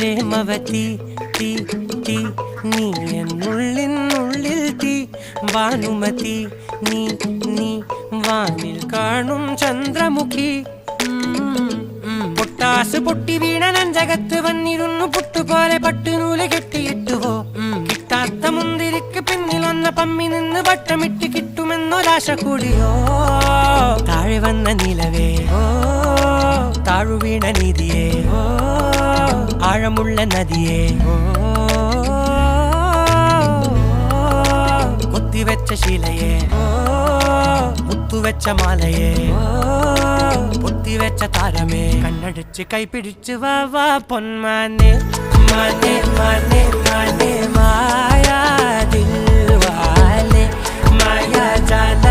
പ്രേമവതി തീ തീ നീ എന്നുള്ളിനുള്ളിൽ തീ ഭാനുമതി നീ നീ വാനിൽ കാണും ചന്ദ്രമുഖി പൊട്ടാസ് പൊട്ടി വീണ നെഞ്ചകത്ത് വന്നിരുന്നു പുട്ടുപോലെ പട്ടുനൂല് കെട്ടിയിട്ടുവോ കിട്ടാത്ത മുന്തിരിക്ക് പിന്നിൽ വന്ന പമ്മി നിന്ന് വട്ടമിട്ട് കിട്ടുമെന്നൊരാശ കൂടിയോ താഴെ വന്ന നിലവേ ഓ താഴു വീണ നിധിയേ ഓ ആഴമുള്ള നദിയേ ഓ കൊത്തിവെച്ച ശിലയേ ഓ മുത്തുവെച്ച മാലയേ ഓ പൊത്തിവെച്ച താരമേ കണ്ണടിച്ച് കൈപിടിച്ച് വാ വാ പൊന്മാനെ മാനെ മാനെ മാനെ മായാ ദിൽവാലെ മായാ ജാന